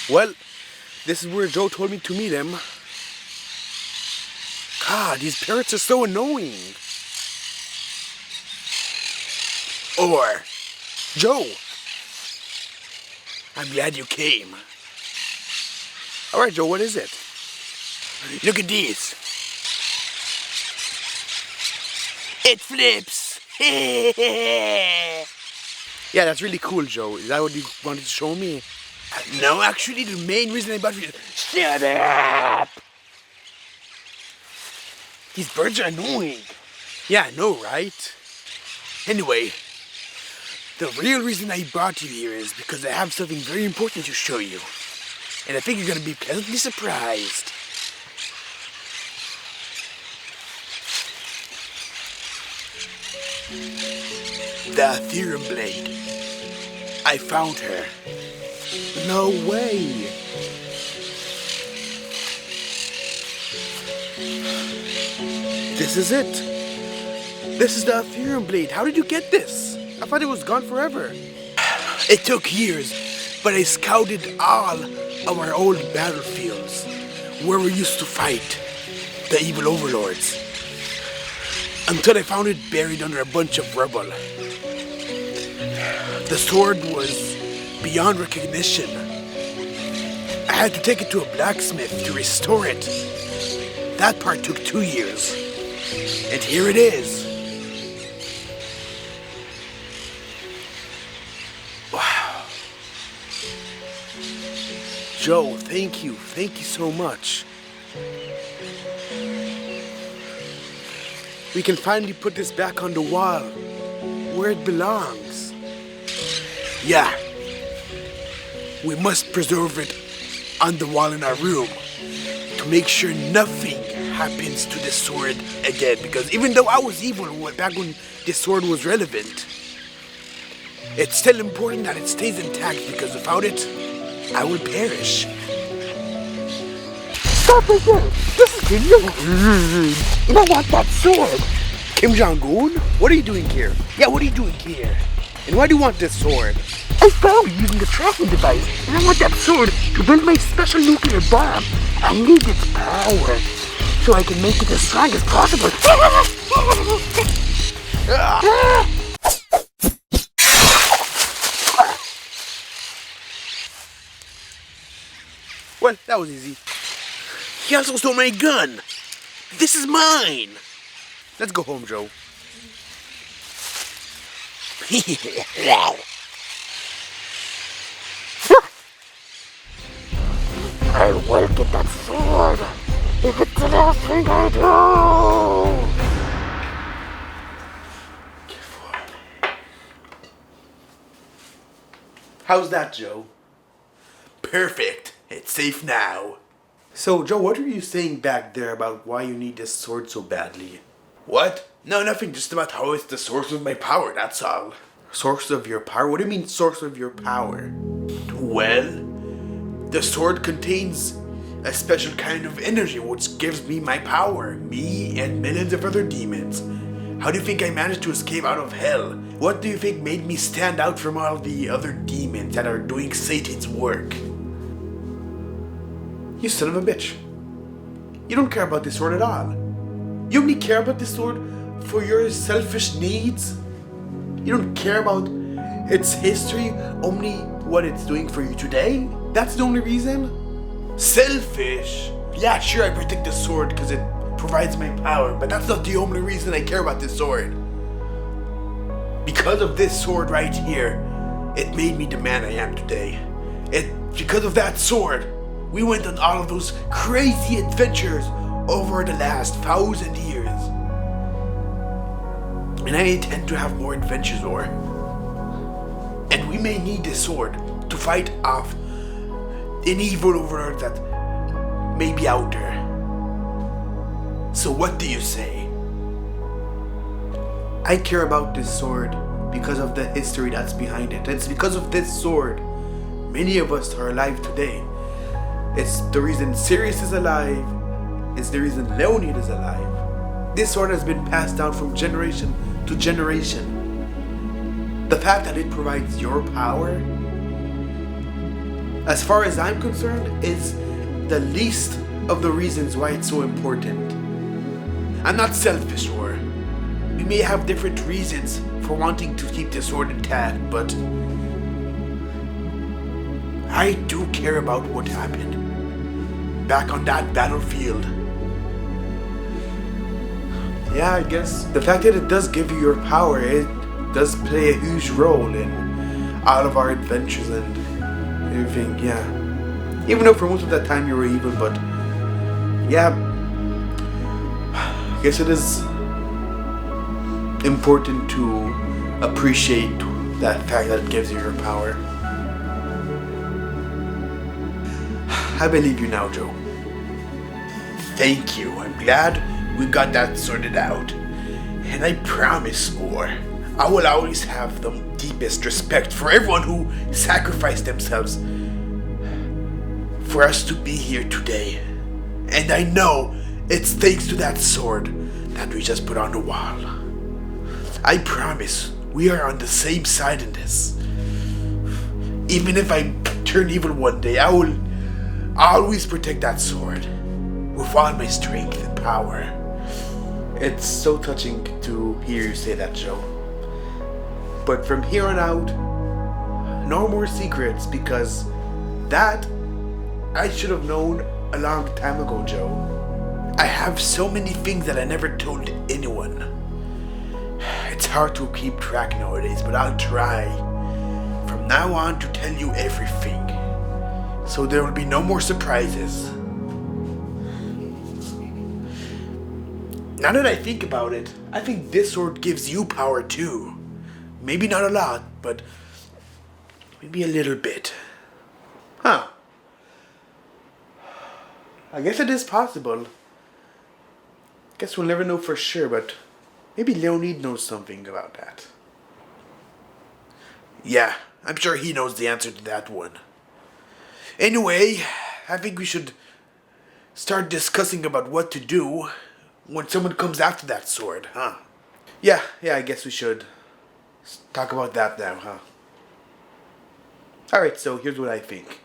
Well, this is where Joe told me to meet him. God, these parrots are so annoying. Or, Joe, I'm glad you came. Alright, Joe, what is it? Look at these. It flips. Yeah, that's really cool, Joe. Is that what you wanted to show me? No, actually, the main reason I bought it is... Shut up! These birds are annoying. Yeah, I know, right? Anyway, the real reason I brought you here is because I have something very important to show you. And I think you're going to be pleasantly surprised. The Aetherium blade. I found her. No way. This is it. This is the Aetherium blade. How did you get this? I thought it was gone forever. It took years, but I scouted all of our old battlefields where we used to fight the evil overlords until I found it buried under a bunch of rubble. The sword was beyond recognition. I had to take it to a blacksmith to restore it. That part took 2 years. And here it is. Wow. Joe, thank you. Thank you so much. We can finally put this back on the wall where it belongs. Yeah. We must preserve it on the wall in our room to make sure nothing happens to the sword again, because even though I was evil back when this sword was relevant, it's still important that it stays intact, because without it, I will perish. Stop right there! This is Kim Jong-un! I want that sword! Kim Jong-un? What are you doing here? Yeah, what are you doing here? And why do you want this sword? I found it using the tracking device, and I want that sword to build my special nuclear bomb. I need its power, so I can make it as strong as possible. Well, that was easy. He also stole my gun. This is mine. Let's go home, Joe. I will get that sword if it's the last thing I do. How's that, Joe? Perfect. It's safe now. So, Joe, what were you saying back there about why you need this sword so badly? What? No, nothing. Just about how it's the source of my power, that's all. Source of your power? What do you mean, source of your power? Well, the sword contains a special kind of energy which gives me my power. Me and millions of other demons. How do you think I managed to escape out of hell? What do you think made me stand out from all the other demons that are doing Satan's work? You son of a bitch. You don't care about this sword at all. You only care about this sword for your selfish needs. You don't care about its history, only what it's doing for you today. That's the only reason? Selfish? Yeah, sure, I protect the sword because it provides my power, but that's not the only reason I care about this sword. Because of this sword right here, it made me the man I am today. Because of that sword, we went on all of those crazy adventures over the last 1,000 years. And I intend to have more adventures, or. And we may need this sword to fight off an evil overlord that may be out there. So what do you say? I care about this sword because of the history that's behind it. It's because of this sword many of us are alive today. It's the reason Sirius is alive. It's the reason Leonid is alive. This sword has been passed down from generation to generation. The fact that it provides your power as far as I'm concerned, is the least of the reasons why it's so important. I'm not selfish, or we may have different reasons for wanting to keep the sword intact, but I do care about what happened back on that battlefield. Yeah, I guess the fact that it does give you your power, it does play a huge role in all of our adventures and everything, yeah. Even though for most of that time you were evil, but yeah, I guess it is important to appreciate that fact that it gives you your power. I believe you now, Joe. Thank you. I'm glad we got that sorted out. And I promise, Orr, I will always have the deepest respect for everyone who sacrificed themselves for us to be here today. And I know it's thanks to that sword that we just put on the wall. I promise we are on the same side in this. Even if I turn evil one day, I will always protect that sword with all my strength and power. It's so touching to hear you say that, Joe. But from here on out, no more secrets, because that I should have known a long time ago, Joe. I have so many things that I never told anyone. It's hard to keep track nowadays, but I'll try from now on to tell you everything, so there will be no more surprises. Now that I think about it, I think this sword gives you power too. Maybe not a lot, but maybe a little bit. Huh. I guess it is possible. Guess we'll never know for sure, but maybe Leonid knows something about that. Yeah, I'm sure he knows the answer to that one. Anyway, I think we should start discussing about what to do when someone comes after that sword, huh? Yeah, I guess we should talk about that now, huh? Alright, so here's what I think.